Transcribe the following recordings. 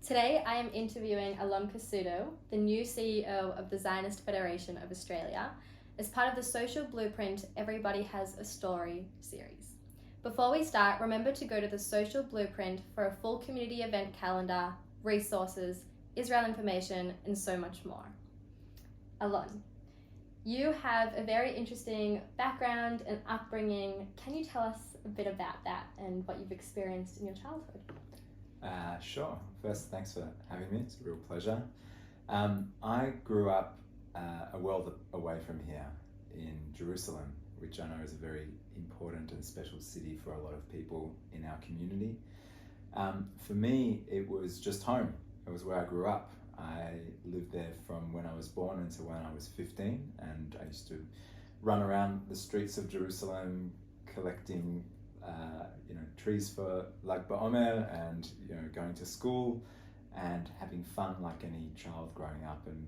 Today I am interviewing Alon Cassuto, the new CEO of the Zionist Federation of Australia, as part of the Social Blueprint Everybody Has a Story series. Before we start, remember to go to the Social Blueprint for a full community event calendar, resources, Israel information, and so much more. Alon, you have a very interesting background and upbringing. Can you tell us a bit about that and what you've experienced in your childhood? Sure. First, thanks for having me. It's a real pleasure. I grew up a world away from here in Jerusalem, which I know is a very important and special city for a lot of people in our community. For me, it was just home. It was where I grew up. I lived there from when I was born until when I was 15, and I used to run around the streets of Jerusalem collecting trees for Lag BaOmer and going to school and having fun like any child growing up. And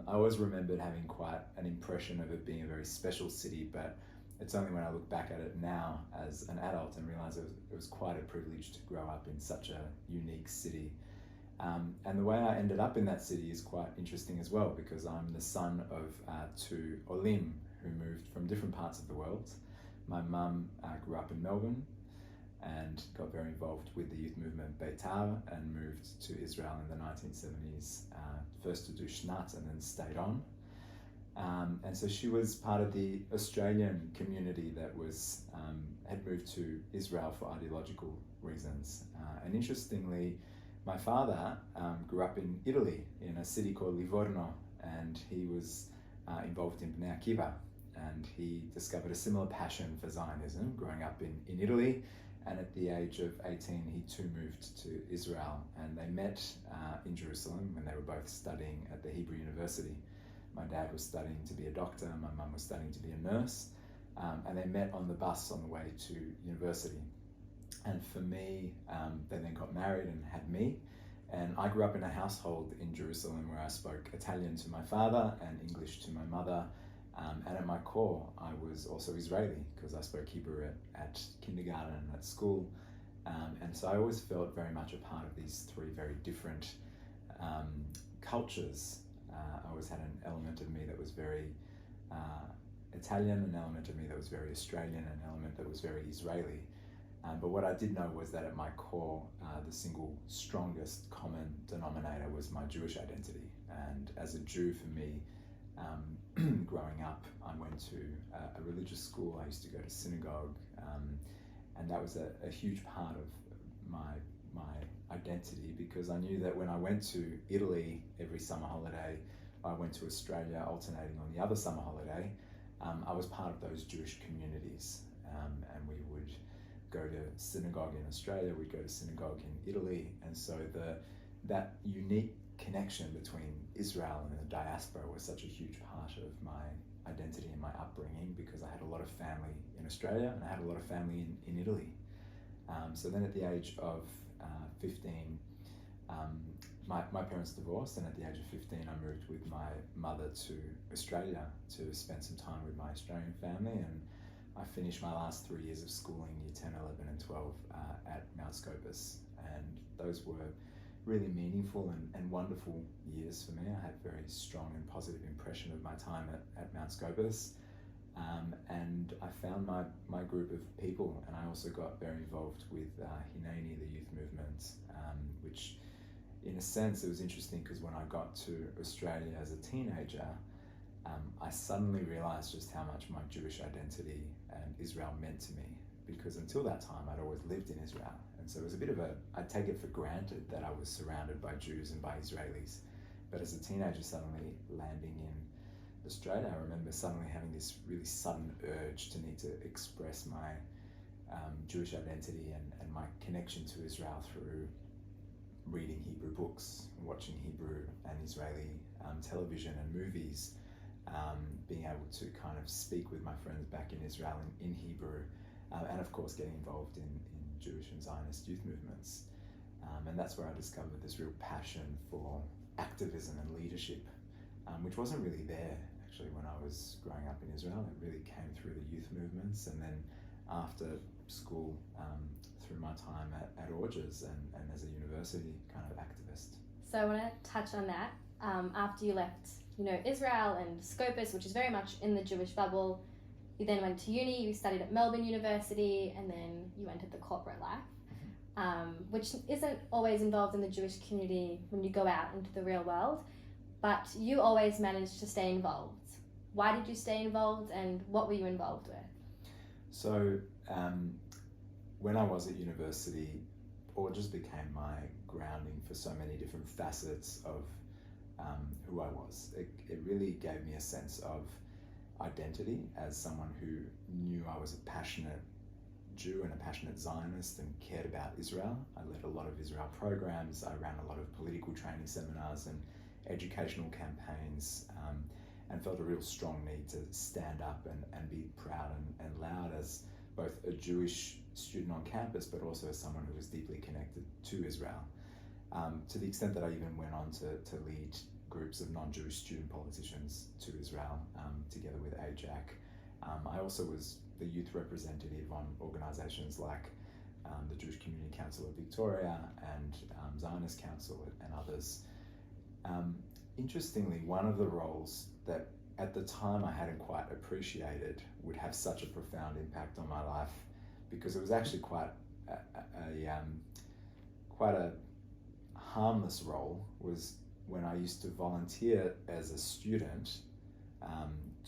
I always remembered having quite an impression of it being a very special city, but it's only when I look back at it now as an adult and realize it was quite a privilege to grow up in such a unique city. And the way I ended up in that city is quite interesting as well, because I'm the son of two Olim who moved from different parts of the world. My mum grew up in Melbourne and got very involved with the youth movement Beitar and moved to Israel in the 1970s, first to do Shnat and then stayed on. And so she was part of the Australian community that had moved to Israel for ideological reasons. And interestingly, my father grew up in Italy in a city called Livorno, and he was involved in Bnei Akiva. And he discovered a similar passion for Zionism growing up in Italy. And at the age of 18, he too moved to Israel. And they met in Jerusalem when they were both studying at the Hebrew University. My dad was studying to be a doctor, my mum was studying to be a nurse. And they met on the bus on the way to university. And for me, they then got married and had me. And I grew up in a household in Jerusalem where I spoke Italian to my father and English to my mother. And at my core, I was also Israeli because I spoke Hebrew at kindergarten and at school. And so I always felt very much a part of these three very different cultures. I always had an element of me that was very Italian, an element of me that was very Australian, an element that was very Israeli. But what I did know was that at my core, the single strongest common denominator was my Jewish identity. And as a Jew, for me, growing up, I went to a religious school. I used to go to synagogue, and that was a huge part of my identity, because I knew that when I went to Italy every summer holiday, I went to Australia alternating on the other summer holiday, I was part of those Jewish communities, and we would go to synagogue in Australia, we'd go to synagogue in Italy, and so that unique connection between Israel and the diaspora was such a huge part of my identity and my upbringing, because I had a lot of family in Australia and I had a lot of family in Italy. So then at the age of 15, my parents divorced, and at the age of 15 I moved with my mother to Australia to spend some time with my Australian family, and I finished my last 3 years of schooling, year 10, 11 and 12 at Mount Scopus, and those were really meaningful and wonderful years for me. I had a very strong and positive impression of my time at Mount Scopus, and I found my group of people, and I also got very involved with Hineni, the youth movement, which in a sense it was interesting because when I got to Australia as a teenager, I suddenly realized just how much my Jewish identity and Israel meant to me, because until that time I'd always lived in Israel. And so it was a bit of I take it for granted that I was surrounded by Jews and by Israelis. But as a teenager suddenly landing in Australia, I remember suddenly having this really sudden urge to need to express my Jewish identity and my connection to Israel through reading Hebrew books, watching Hebrew and Israeli television and movies, being able to kind of speak with my friends back in Israel in Hebrew, and of course getting involved in Jewish and Zionist youth movements. And that's where I discovered this real passion for activism and leadership, which wasn't really there actually when I was growing up in Israel. It really came through the youth movements, and then after school, through my my time at Orges and as a university kind of activist. So I want to touch on that. After you left, Israel and Scopus, which is very much in the Jewish bubble, you then went to uni, you studied at Melbourne University, and then you entered the corporate life, which isn't always involved in the Jewish community when you go out into the real world, but you always managed to stay involved. Why did you stay involved, and what were you involved with? So when I was at university, Orges became my grounding for so many different facets of who I was. It really gave me a sense of identity as someone who knew I was a passionate Jew and a passionate Zionist and cared about Israel. I led a lot of Israel programs. I ran a lot of political training seminars and educational campaigns, and felt a real strong need to stand up and be proud and loud as both a Jewish student on campus, but also as someone who was deeply connected to Israel. To the extent that I even went on to lead groups of non-Jewish student politicians to Israel, together with AJAC. I also was the youth representative on organisations like the Jewish Community Council of Victoria and Zionist Council and others. Interestingly, one of the roles that at the time I hadn't quite appreciated would have such a profound impact on my life, because it was actually quite a harmless role, was when I used to volunteer as a student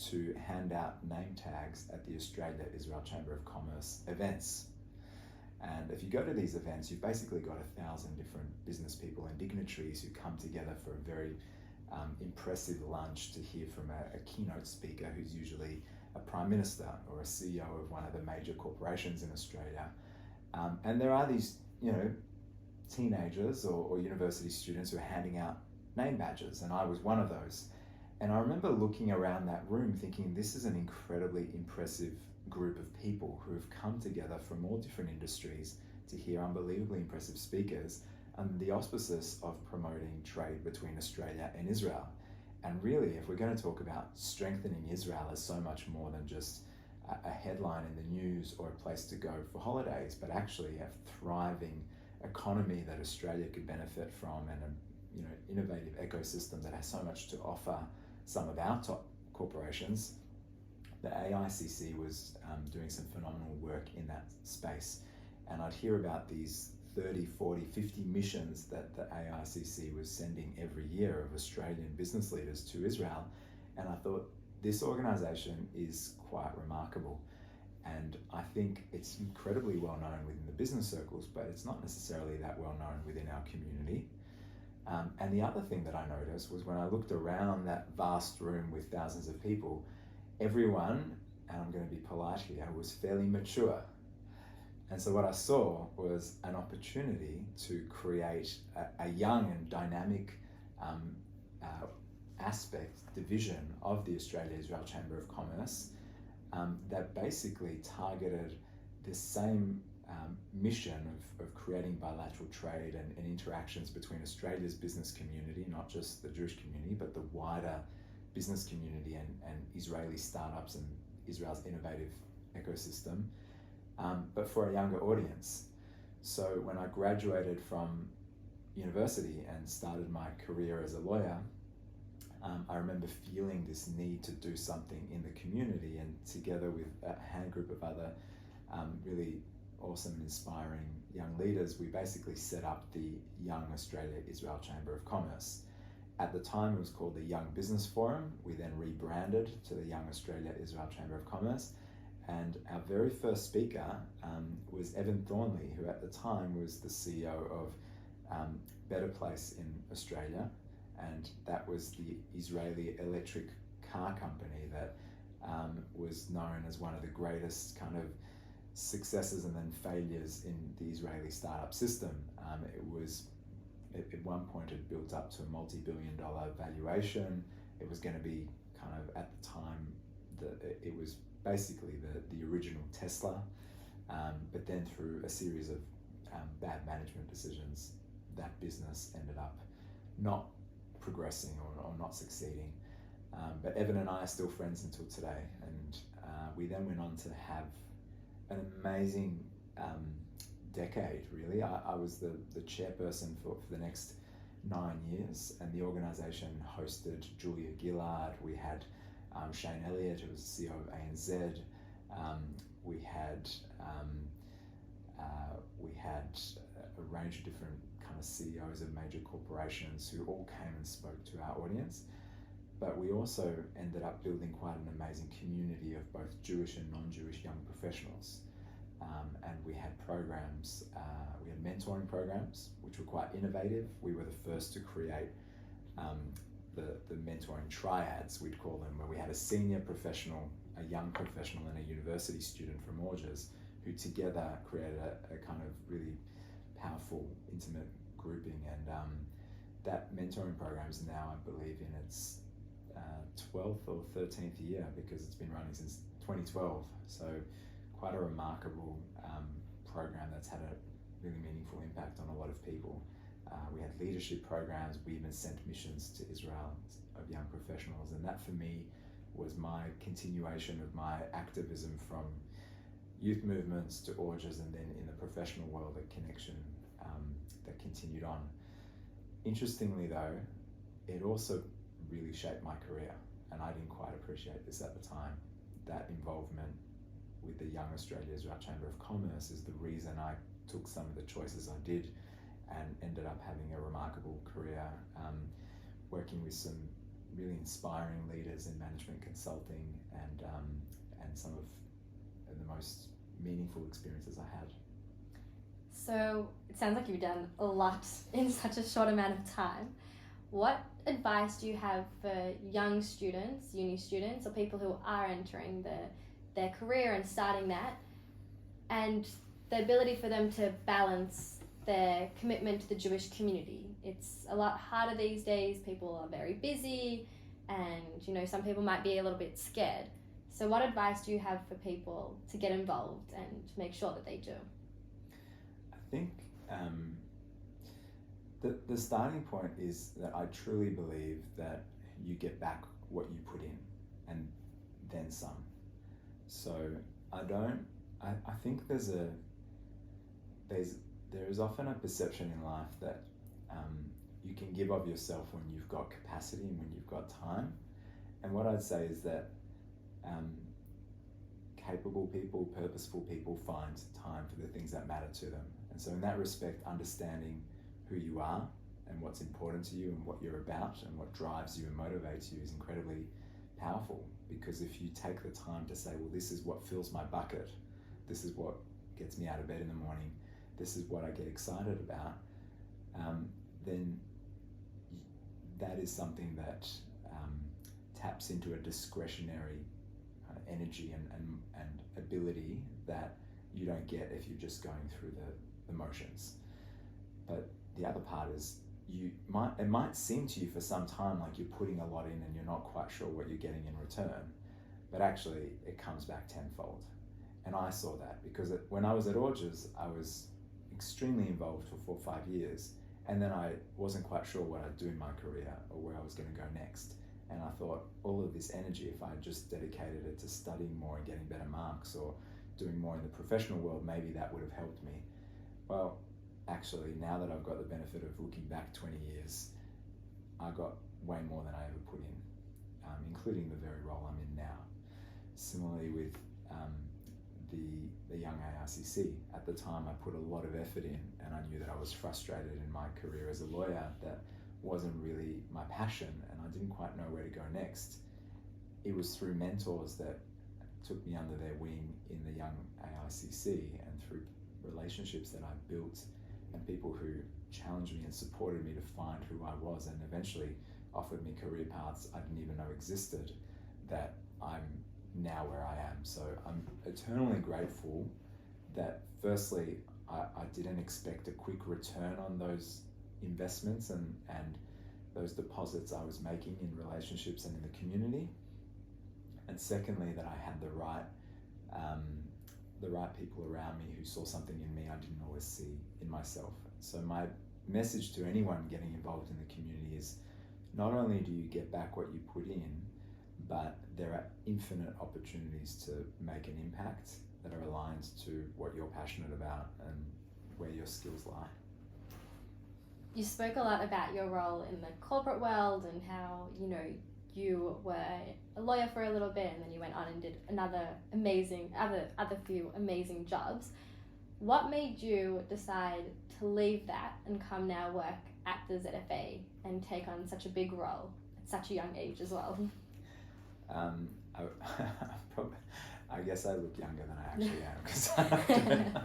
to hand out name tags at the Australia-Israel Chamber of Commerce events. And if you go to these events, you've basically got 1,000 different business people and dignitaries who come together for a very impressive lunch to hear from a keynote speaker who's usually a Prime Minister or a CEO of one of the major corporations in Australia. And there are these, teenagers or university students who are handing out name badges, and I was one of those. And I remember looking around that room thinking, this is an incredibly impressive group of people who have come together from all different industries to hear unbelievably impressive speakers under the auspices of promoting trade between Australia and Israel. And really, if we're going to talk about strengthening Israel as so much more than just a headline in the news or a place to go for holidays, but actually a thriving economy that Australia could benefit from, and a innovative ecosystem that has so much to offer some of our top corporations, the AICC was doing some phenomenal work in that space. And I'd hear about these 30, 40, 50 missions that the AICC was sending every year of Australian business leaders to Israel. And I thought, this organisation is quite remarkable. And I think it's incredibly well known within the business circles, but it's not necessarily that well known within our community. And the other thing that I noticed was when I looked around that vast room with thousands of people, everyone, and I'm going to be polite here, was fairly mature. And so what I saw was an opportunity to create a young and dynamic division of the Australia-Israel Chamber of Commerce that basically targeted the same mission of creating bilateral trade and interactions between Australia's business community, not just the Jewish community, but the wider business community and Israeli startups and Israel's innovative ecosystem, but for a younger audience. So when I graduated from university and started my career as a lawyer, I remember feeling this need to do something in the community, and together with a hand group of other really awesome and inspiring young leaders, we basically set up the Young Australia-Israel Chamber of Commerce. At the time, it was called the Young Business Forum. We then rebranded to the Young Australia-Israel Chamber of Commerce. And our very first speaker was Evan Thornley, who at the time was the CEO of Better Place in Australia. And that was the Israeli electric car company that was known as one of the greatest kind of successes and then failures in the Israeli startup system. It was, at one point, it built up to a multi-billion-dollar valuation. It was going to be kind of, at the time, it was basically the original Tesla, but then through a series of bad management decisions, that business ended up not progressing or not succeeding. But Evan and I are still friends until today, and we then went on to have an amazing decade, really. I was the chairperson for the next 9 years, and the organisation hosted Julia Gillard. We had Shane Elliott, who was CEO of ANZ. We had a range of different kind of CEOs of major corporations who all came and spoke to our audience. But we also ended up building quite an amazing community of both Jewish and non-Jewish young professionals. And we had programs, we had mentoring programs, which were quite innovative. We were the first to create the mentoring triads, we'd call them, where we had a senior professional, a young professional, and a university student from Orges, who together created a kind of really powerful, intimate grouping. And that mentoring program is now, I believe, in its 12th or 13th year, because it's been running since 2012. So quite a remarkable program that's had a really meaningful impact on a lot of people. We had leadership programs. We even sent missions to Israel of young professionals, and that for me was my continuation of my activism from youth movements to Orges, and then in the professional world, a connection that continued on. Interestingly though, it also really shaped my career, and I didn't quite appreciate this at the time. That involvement with the Young Australia Israel Chamber of Commerce is the reason I took some of the choices I did and ended up having a remarkable career, working with some really inspiring leaders in management consulting, and some of the most meaningful experiences I had. So it sounds like you've done a lot in such a short amount of time. What advice do you have for young students, uni students, or people who are entering their career and starting that, and the ability for them to balance their commitment to the Jewish community? It's a lot harder these days. People are very busy, and some people might be a little bit scared. So what advice do you have for people to get involved and to make sure that they do? I think the starting point is that I truly believe that you get back what you put in, and then some. So I think there is often a perception in life that you can give of yourself when you've got capacity and when you've got time. And what I'd say is that capable people, purposeful people find time for the things that matter to them. And so in that respect, understanding who you are and what's important to you and what you're about and what drives you and motivates you is incredibly powerful. Because if you take the time to say, well, this is what fills my bucket, this is what gets me out of bed in the morning, this is what I get excited about, then that is something that taps into a discretionary energy and ability that you don't get if you're just going through the motions. But the other part is it might seem to you for some time like you're putting a lot in and you're not quite sure what you're getting in return, but actually it comes back tenfold. And I saw that because when I was at Orges, I was extremely involved for 4 or 5 years, and then I wasn't quite sure what I'd do in my career or where I was going to go next. And I thought, all of this energy, if I just dedicated it to studying more and getting better marks or doing more in the professional world, maybe that would have helped me. Well, actually, now that I've got the benefit of looking back 20 years, I got way more than I ever put in, including the very role I'm in now. Similarly with the young ARCC, at the time I put a lot of effort in, and I knew that I was frustrated in my career as a lawyer. That wasn't really my passion, and I didn't quite know where to go next. It was through mentors that took me under their wing in the young AICC, and through relationships that I built and people who challenged me and supported me to find who I was, and eventually offered me career paths I didn't even know existed, that I'm now where I am. So I'm eternally grateful that firstly I didn't expect a quick return on those investments and those deposits I was making in relationships and in the community, and secondly that I had the right people around me who saw something in me I didn't always see in myself. So my message to anyone getting involved in the community is, not only do you get back what you put in, but there are infinite opportunities to make an impact that are aligned to what you're passionate about and your skills lie. You spoke a lot about your role in the corporate world and how, you were a lawyer for a little bit and then you went on and did other few amazing jobs. What made you decide to leave that and come now work at the ZFA and take on such a big role at such a young age as well? I guess I look younger than I actually am, because I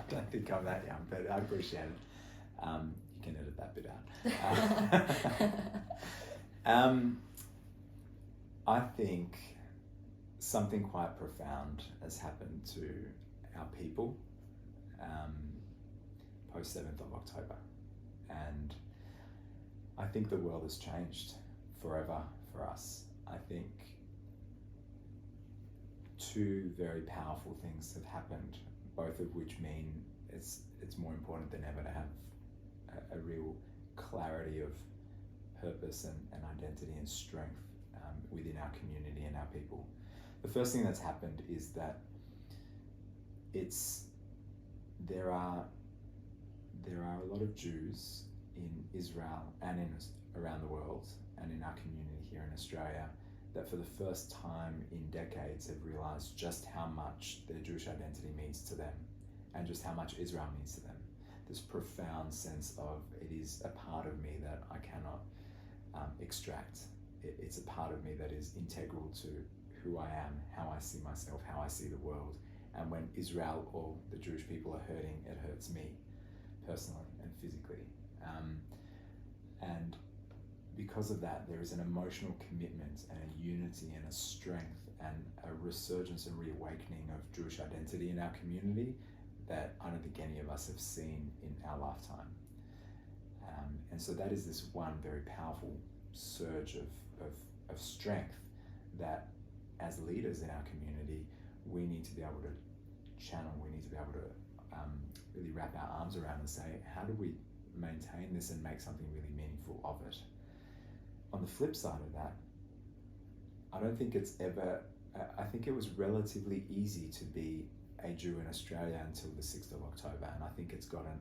don't think I'm that young, but I appreciate it. You can edit that bit out. I think something quite profound has happened to our people post 7th of October. And I think the world has changed forever for us. I think two very powerful things have happened, both of which mean it's more important than ever to have a real clarity of purpose and identity and strength within our community and our people. The first thing that's happened is that there are a lot of Jews in Israel and around the world and in our community here in Australia that for the first time in decades have realised just how much their Jewish identity means to them and just how much Israel means to them. This profound sense of it is a part of me that I cannot extract. It's a part of me that is integral to who I am, how I see myself, how I see the world. And when Israel or the Jewish people are hurting, it hurts me personally and physically. And because of that, there is an emotional commitment and a unity and a strength and a resurgence and reawakening of Jewish identity in our community that I don't think any of us have seen in our lifetime. And so that is this one very powerful surge of strength that as leaders in our community, we need to be able to channel, we need to be able to really wrap our arms around and say, how do we maintain this and make something really meaningful of it? On the flip side of that, I don't think it's ever, I think it was relatively easy to be a Jew in Australia until the 6th of October, and I think it's gotten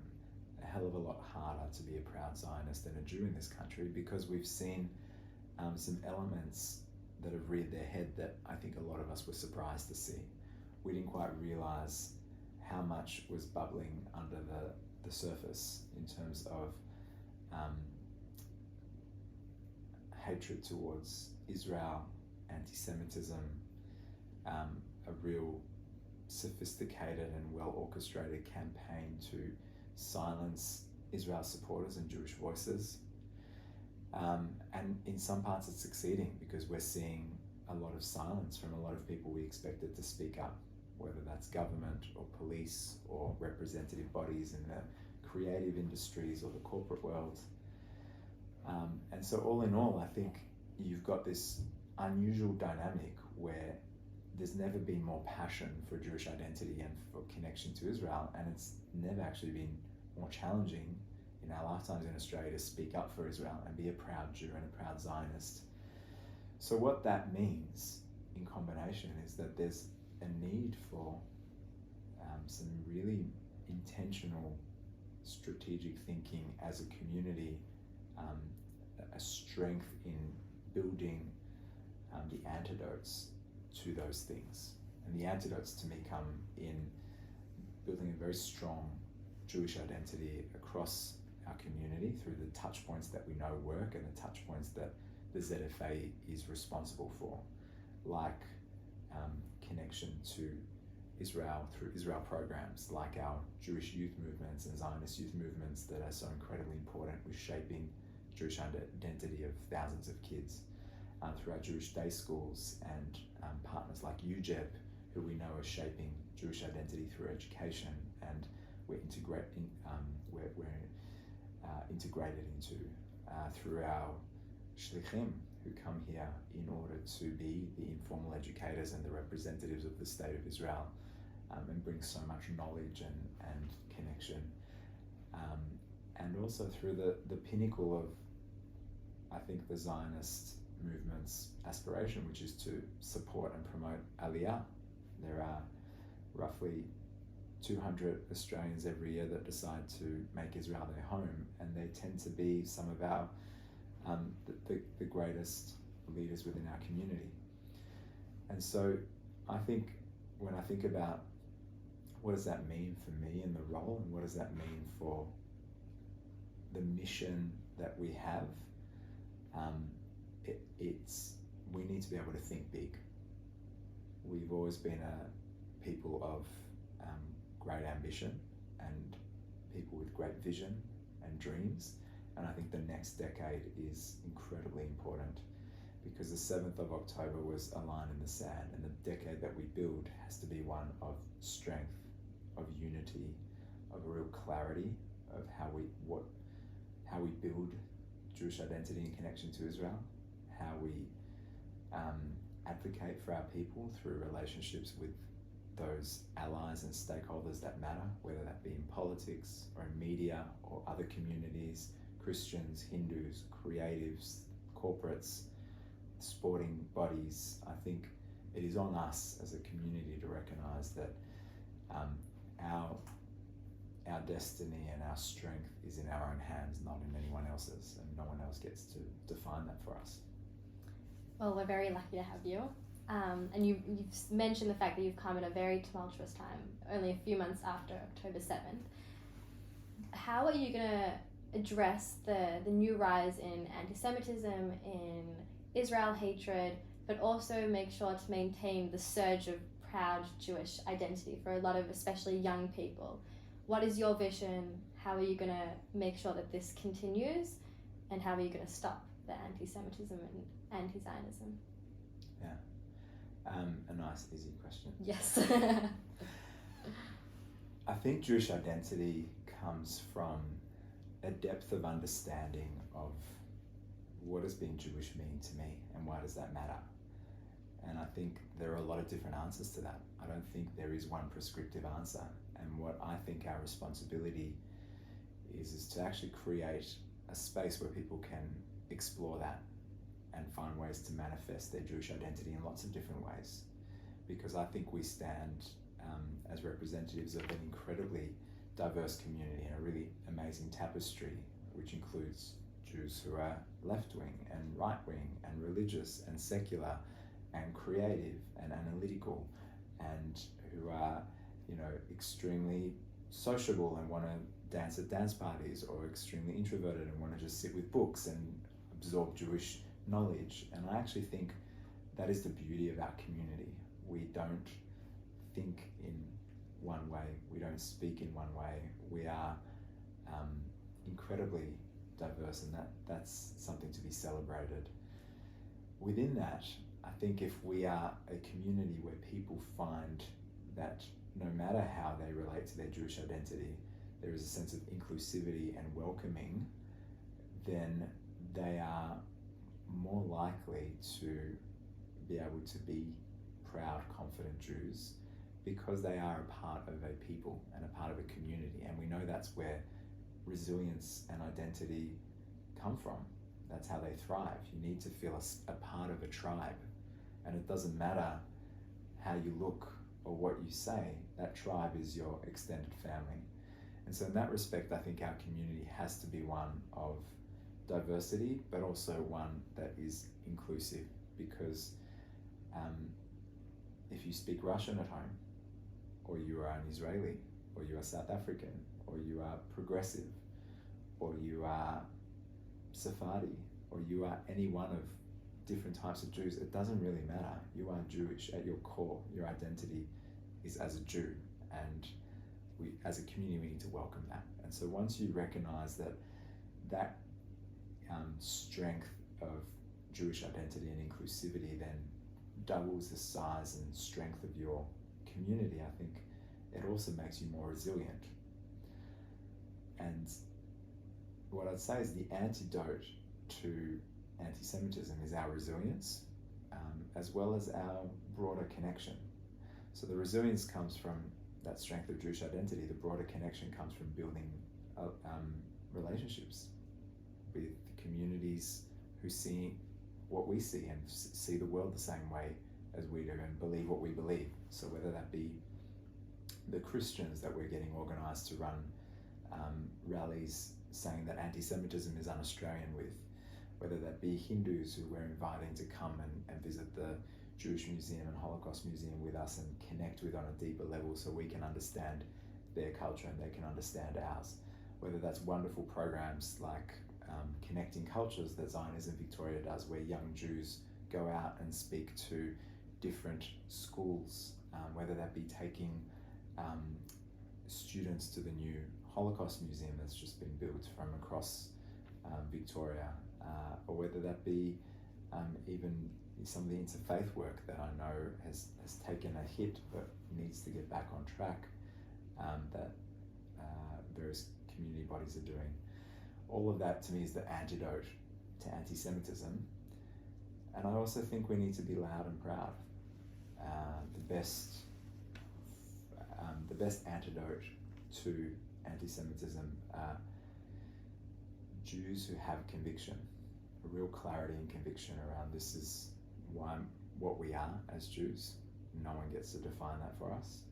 a hell of a lot harder to be a proud Zionist and a Jew in this country because we've seen some elements that have reared their head that I think a lot of us were surprised to see. We didn't quite realise how much was bubbling under the surface in terms of hatred towards Israel, anti-Semitism, a real sophisticated and well-orchestrated campaign to silence Israel's supporters and Jewish voices. And in some parts it's succeeding because we're seeing a lot of silence from a lot of people we expected to speak up, whether that's government or police or representative bodies in the creative industries or the corporate world. And so all in all, I think you've got this unusual dynamic where there's never been more passion for Jewish identity and for connection to Israel, and it's never actually been more challenging in our lifetimes in Australia to speak up for Israel and be a proud Jew and a proud Zionist. So what that means in combination is that there's a need for some really intentional strategic thinking as a community, a strength in building the antidotes to those things. And the antidotes to me come in building a very strong Jewish identity across our community through the touch points that we know work and the touch points that the ZFA is responsible for, like connection to Israel through Israel programs, like our Jewish youth movements and Zionist youth movements that are so incredibly important with shaping Jewish identity of thousands of kids, through our Jewish day schools and partners like UJEB, who we know are shaping Jewish identity through education, and we're integrated into through our shlichim, who come here in order to be the informal educators and the representatives of the State of Israel, and bring so much knowledge and connection. And also through the pinnacle of, I think, the Zionist movement's aspiration, which is to support and promote Aliyah. There are roughly 200 Australians every year that decide to make Israel their home, and they tend to be some of our the greatest leaders within our community. And so I think when I think about what does that mean for me in the role, and what does that mean for the mission that we have, it's we need to be able to think big. We've always been a people of great ambition and people with great vision and dreams, and I think the next decade is incredibly important, because the 7th of October was a line in the sand, and the decade that we build has to be one of strength, of unity, of a real clarity of how we build Jewish identity in connection to Israel, how we advocate for our people through relationships with those allies and stakeholders that matter, whether that be in politics or in media or other communities, Christians, Hindus, creatives, corporates, sporting bodies. I think it is on us as a community to recognise that our destiny and our strength is in our own hands, not in anyone else's, and no one else gets to define that for us. Well, we're very lucky to have you. And you've mentioned the fact that you've come at a very tumultuous time, only a few months after October 7th. How are you going to address the new rise in anti-Semitism, in Israel hatred, but also make sure to maintain the surge of proud Jewish identity for a lot of especially young people? What is your vision? How are you going to make sure that this continues? And how are you going to stop the anti-Semitism and anti-Zionism? Yeah. A nice, easy question. Yes. I think Jewish identity comes from a depth of understanding of what does being Jewish mean to me, and why does that matter? And I think there are a lot of different answers to that. I don't think there is one prescriptive answer. And what I think our responsibility is to actually create a space where people can explore that and find ways to manifest their Jewish identity in lots of different ways. Because I think we stand as representatives of an incredibly diverse community and a really amazing tapestry, which includes Jews who are left-wing and right-wing and religious and secular and creative and analytical, and who are, extremely sociable and want to dance at dance parties, or extremely introverted and want to just sit with books and absorb Jewish knowledge. And I actually think that is the beauty of our community. We don't think in one way, we don't speak in one way. We are incredibly diverse, and that's something to be celebrated. Within that, I think if we are a community where people find that no matter how they relate to their Jewish identity, there is a sense of inclusivity and welcoming, then they are more likely to be able to be proud, confident Jews, because they are a part of a people and a part of a community. And we know that's where resilience and identity come from. That's how they thrive. You need to feel a part of a tribe. And it doesn't matter how you look or what you say, that tribe is your extended family. And so in that respect, I think our community has to be one of diversity, but also one that is inclusive, because if you speak Russian at home, or you are an Israeli, or you are South African, or you are progressive, or you are Sephardi, or you are any one of different types of Jews, it doesn't really matter. You are Jewish at your core. Your identity is as a Jew, and we, as a community, we need to welcome that. And so once you recognize that strength of Jewish identity and inclusivity then doubles the size and strength of your community, I think it also makes you more resilient. And what I'd say is the antidote to anti-Semitism is our resilience, as well as our broader connection. So the resilience comes from that strength of Jewish identity. The broader connection comes from building relationships with communities who see what we see and see the world the same way as we do and believe what we believe. So whether that be the Christians that we're getting organised to run rallies saying that anti-Semitism is un-Australian with, whether that be Hindus who we're inviting to come and visit the Jewish Museum and Holocaust Museum with us and connect with on a deeper level so we can understand their culture and they can understand ours. Whether that's wonderful programs like Connecting Cultures that Zionism Victoria does, where young Jews go out and speak to different schools, whether that be taking students to the new Holocaust Museum that's just been built from across Victoria, or whether that be even some of the interfaith work that I know has taken a hit but needs to get back on track, that various community bodies are doing. All of that to me is the antidote to anti-Semitism. And I also think we need to be loud and proud. The best antidote to anti-Semitism are Jews who have conviction, a real clarity and conviction around this is what we are as Jews. No one gets to define that for us.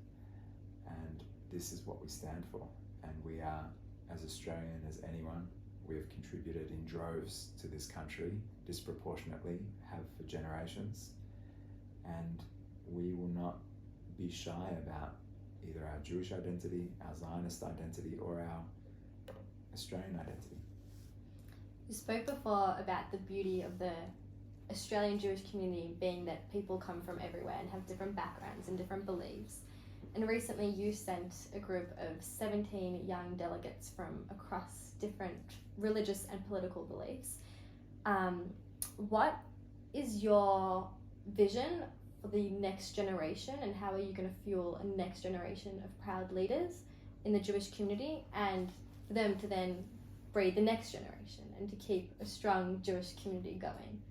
And this is what we stand for. And we are, as Australian as anyone, we have contributed in droves to this country, disproportionately, have for generations. And we will not be shy about either our Jewish identity, our Zionist identity, or our Australian identity. You spoke before about the beauty of the Australian Jewish community being that people come from everywhere and have different backgrounds and different beliefs. And recently you sent a group of 17 young delegates from across different religious and political beliefs. What is your vision for the next generation, and how are you going to fuel a next generation of proud leaders in the Jewish community, and for them to then breed the next generation and to keep a strong Jewish community going?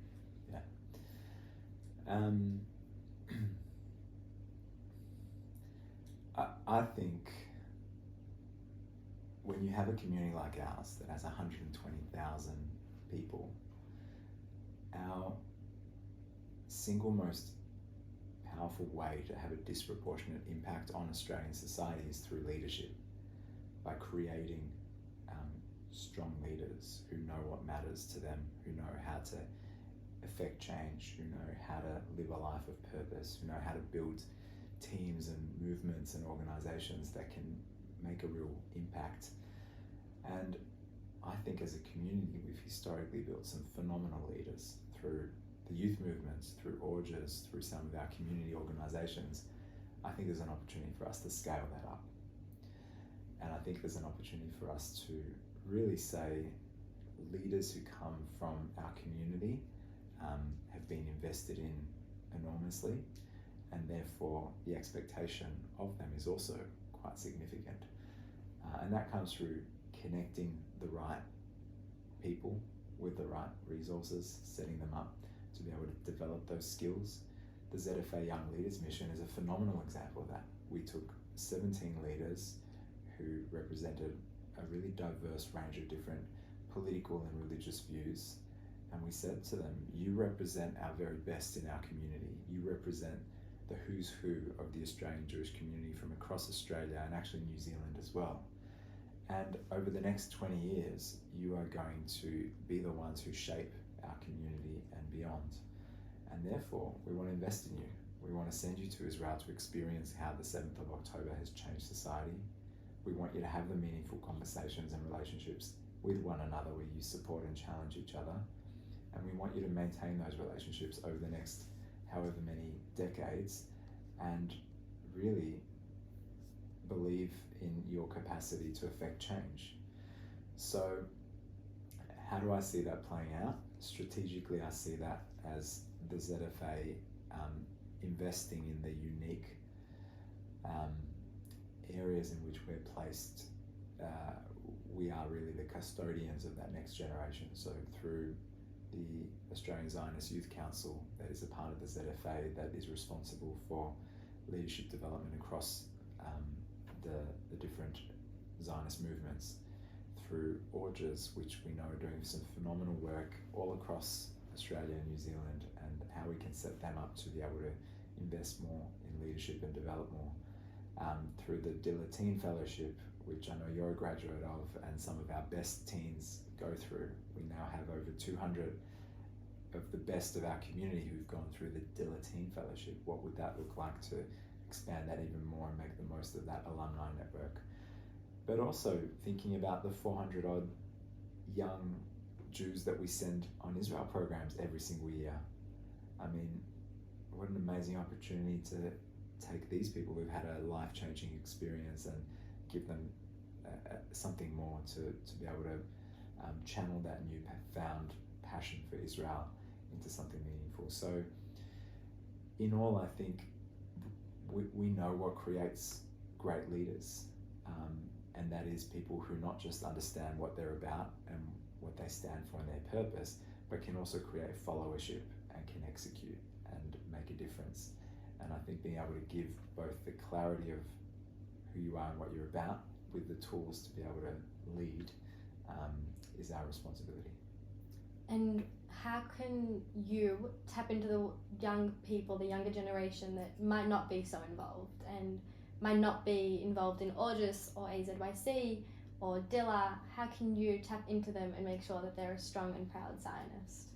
I think when you have a community like ours that has 120,000 people, our single most powerful way to have a disproportionate impact on Australian society is through leadership, by creating strong leaders who know what matters to them, who know how to affect change, who know how to live a life of purpose, who know how to build teams and movements and organisations that can make a real impact. And I think as a community, we've historically built some phenomenal leaders through the youth movements, through orges, through some of our community organisations. I think there's an opportunity for us to scale that up. And I think there's an opportunity for us to really say leaders who come from our community have been invested in enormously, and therefore the expectation of them is also quite significant. And that comes through connecting the right people with the right resources, setting them up to be able to develop those skills. The ZFA Young Leaders Mission is a phenomenal example of that. We took 17 leaders who represented a really diverse range of different political and religious views, and we said to them, you represent our very best in our community. You represent the who's who of the Australian Jewish community from across Australia and actually New Zealand as well. And over the next 20 years, you are going to be the ones who shape our community and beyond. And therefore, we want to invest in you. We want to send you to Israel to experience how the 7th of October has changed society. We want you to have the meaningful conversations and relationships with one another where you support and challenge each other. And we want you to maintain those relationships over the next however many decades and really believe in your capacity to affect change. So how do I see that playing out? Strategically, I see that as the ZFA investing in the unique areas in which we're placed. We are really the custodians of that next generation. So through the Australian Zionist Youth Council, that is a part of the ZFA that is responsible for leadership development across the different Zionist movements, through orges, which we know are doing some phenomenal work all across Australia and New Zealand, and how we can set them up to be able to invest more in leadership and develop more. through the Dilla Teen Fellowship, which I know you're a graduate of, and some of our best teens go through. We now have over 200 of the best of our community who've gone through the Dilla Teen Fellowship. What would that look like to expand that even more and make the most of that alumni network? But also thinking about the 400 odd young Jews that we send on Israel programs every single year. I mean, what an amazing opportunity to take these people who've had a life-changing experience and give them something more to be able to channel that new found passion for Israel into something meaningful. So in all, I think we know what creates great leaders, and that is people who not just understand what they're about and what they stand for and their purpose, but can also create followership and can execute and make a difference. And I think being able to give both the clarity of who you are and what you're about with the tools to be able to lead is our responsibility. And how can you tap into the young people, the younger generation that might not be so involved and might not be involved in August or AZYC or Dilla? How can you tap into them and make sure that they're a strong and proud Zionist?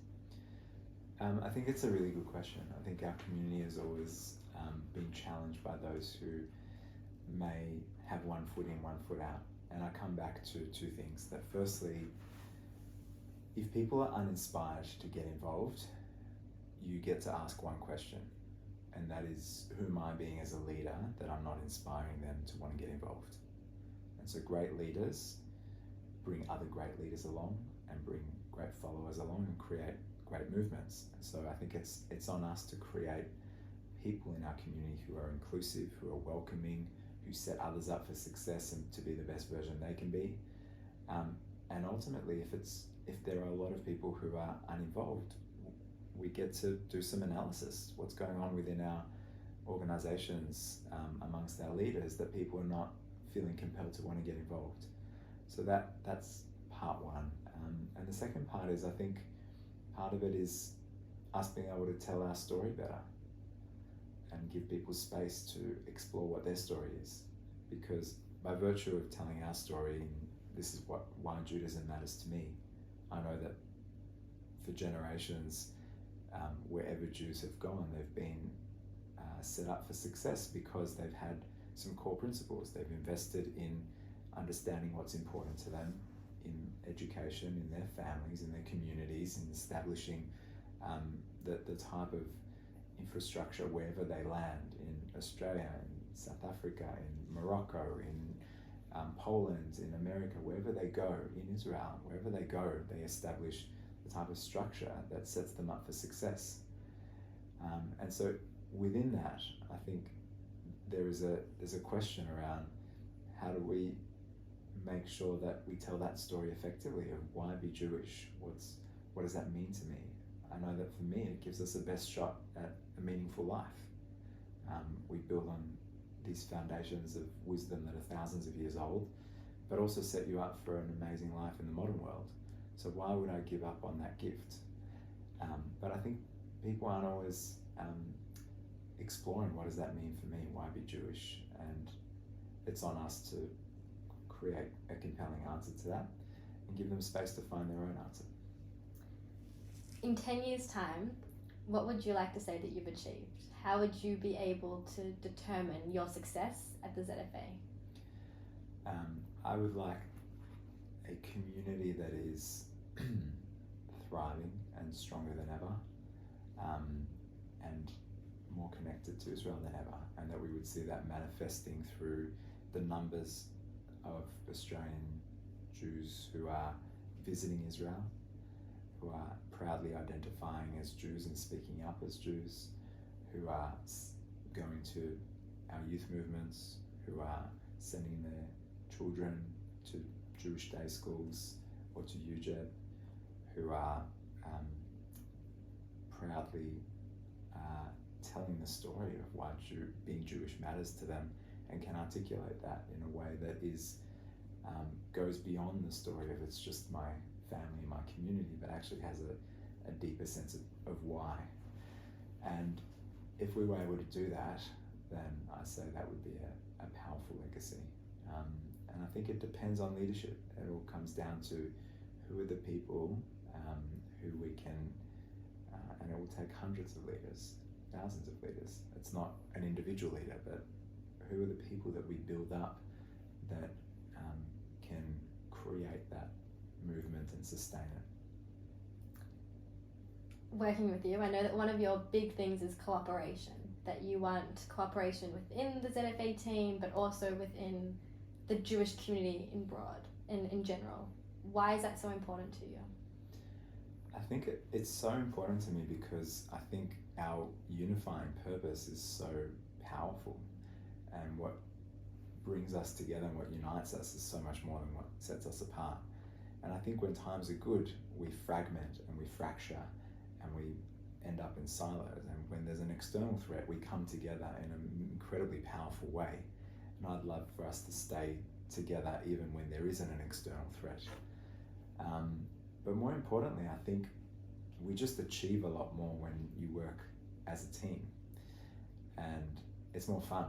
I think it's a really good question. I think our community has always been challenged by those who may have one foot in, one foot out. And I come back to two things. That firstly, if people are uninspired to get involved, you get to ask one question, and that is, who am I being as a leader that I'm not inspiring them to want to get involved? And so great leaders bring other great leaders along and bring great followers along and create great movements. So I think it's on us to create people in our community who are inclusive, who are welcoming, who set others up for success and to be the best version they can be. And ultimately, if there are a lot of people who are uninvolved, we get to do some analysis. What's going on within our organizations, amongst our leaders, that people are not feeling compelled to want to get involved. So that's part one. And the second part is, I think part of it is us being able to tell our story better and give people space to explore what their story is. Because by virtue of telling our story, and this is why Judaism matters to me, I know that for generations, wherever Jews have gone, they've been set up for success because they've had some core principles. They've invested in understanding what's important to them in education, in their families, in their communities, in establishing the type of infrastructure wherever they land, in Australia, in South Africa, in Morocco, in Poland, in America, wherever they go, in Israel, wherever they go, they establish the type of structure that sets them up for success. And so within that, I think there's a question around how do we make sure that we tell that story effectively of why be Jewish? What does that mean to me? I know that for me, it gives us the best shot at a meaningful life. We build on these foundations of wisdom that are thousands of years old, but also set you up for an amazing life in the modern world. So why would I give up on that gift? But I think people aren't always exploring what does that mean for me? Why be Jewish? And it's on us to create a compelling answer to that and give them space to find their own answer. In 10 years' time, what would you like to say that you've achieved? How would you be able to determine your success at the ZFA? I would like a community that is thriving and stronger than ever, and more connected to Israel than ever, and that we would see that manifesting through the numbers of Australian Jews who are visiting Israel, who are proudly identifying as Jews and speaking up as Jews, who are going to our youth movements, who are sending their children to Jewish day schools or to UJED, who are proudly telling the story of why being Jewish matters to them and can articulate that in a way that is goes beyond the story of it's just my family, my community, but actually has a deeper sense of why. And if we were able to do that, then I say that would be a powerful legacy. And I think it depends on leadership. It all comes down to who are the people who we can, and it will take hundreds of leaders, thousands of leaders. It's not an individual leader, but who are the people that we build up that can create that movement and sustain it. Working with you, I know that one of your big things is cooperation, that you want cooperation within the ZFA team, but also within the Jewish community in general. Why is that so important to you? I think it's so important to me because I think our unifying purpose is so powerful, and what brings us together and what unites us is so much more than what sets us apart. And I think when times are good, we fragment and we fracture and we end up in silos. And when there's an external threat, we come together in an incredibly powerful way. And I'd love for us to stay together even when there isn't an external threat. But more importantly, I think we just achieve a lot more when you work as a team. And it's more fun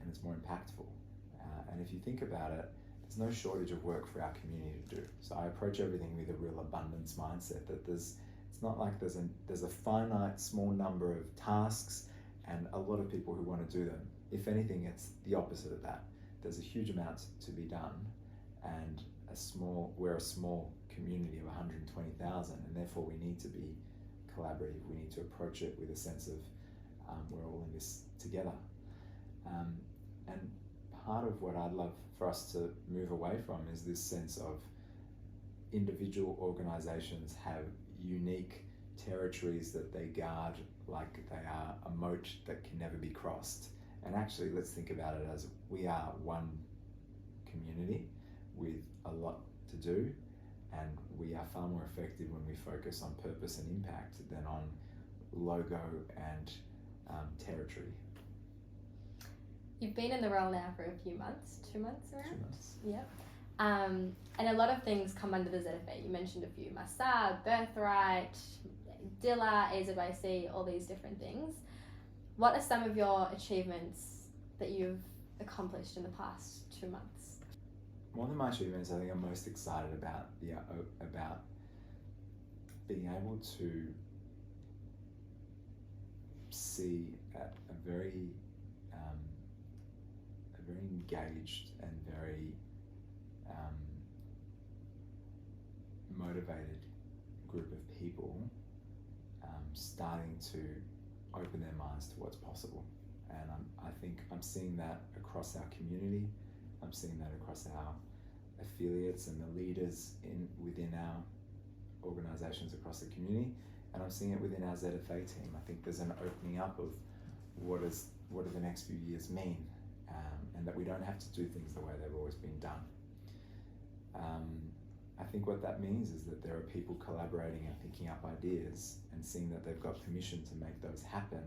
and it's more impactful. And if you think about it, there's no shortage of work for our community to do. So I approach everything with a real abundance mindset, that it's not like there's a finite small number of tasks and a lot of people who want to do them. If anything, it's the opposite of that. There's a huge amount to be done, and we're a small community of 120,000, and therefore we need to be collaborative. We need to approach it with a sense of we're all in this together. And part of what I'd love for us to move away from is this sense of individual organizations have unique territories that they guard like they are a moat that can never be crossed. And actually, let's think about it as we are one community with a lot to do, and we are far more effective when we focus on purpose and impact than on logo and territory. You've been in the role now for a few months, 2 months around? 2 months. Yep. And a lot of things come under the ZFA. You mentioned a few: Masad, Birthright, Dilla, AZYC, all these different things. What are some of your achievements that you've accomplished in the past 2 months? One of my achievements I think I'm most excited about being able to see a very engaged and very motivated group of people starting to open their minds to what's possible. And I think I'm seeing that across our community. I'm seeing that across our affiliates and the leaders within our organisations across the community, and I'm seeing it within our ZFA team. I think there's an opening up of what do the next few years mean, and that we don't have to do things the way they've always been done. I think what that means is that there are people collaborating and picking up ideas and seeing that they've got permission to make those happen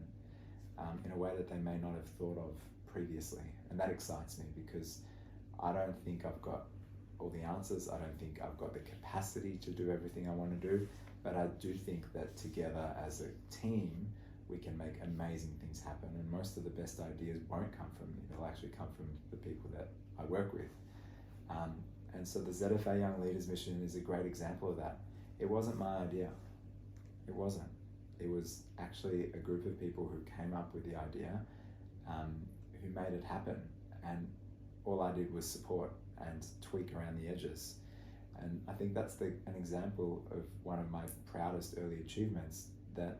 in a way that they may not have thought of previously. And that excites me because I don't think I've got all the answers. I don't think I've got the capacity to do everything I want to do, but I do think that together as a team, we can make amazing things happen. And most of the best ideas won't come from me. They'll actually come from the people that I work with. And so the ZFA Young Leaders Mission is a great example of that. It wasn't my idea. It wasn't. It was actually a group of people who came up with the idea, who made it happen. And all I did was support and tweak around the edges. And I think that's an example of one of my proudest early achievements that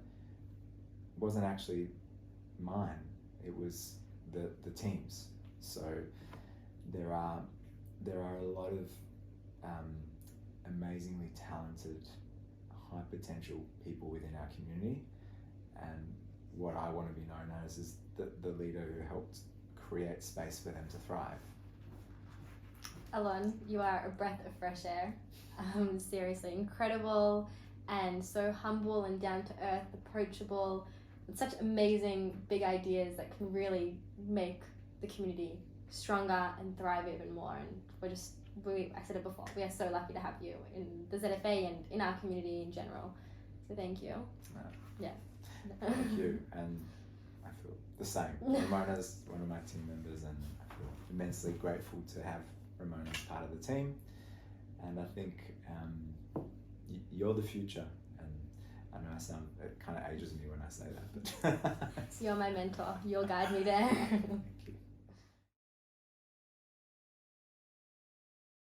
wasn't actually mine. It was the team's. So there are a lot of amazingly talented, high potential people within our community, and what I want to be known as is the leader who helped create space for them to thrive. Alon, you are a breath of fresh air. Seriously, incredible, and so humble and down to earth, approachable, with such amazing big ideas that can really make the community stronger and thrive even more. And I said it before, we are so lucky to have you in the ZFA and in our community in general. So thank you. Yeah. Thank you, and I feel the same. Ramona's one of my team members, and I feel immensely grateful to have Ramona as part of the team. And I think you're the future. And I know it kind of ages me when I say that, but So you're my mentor. You'll guide me there.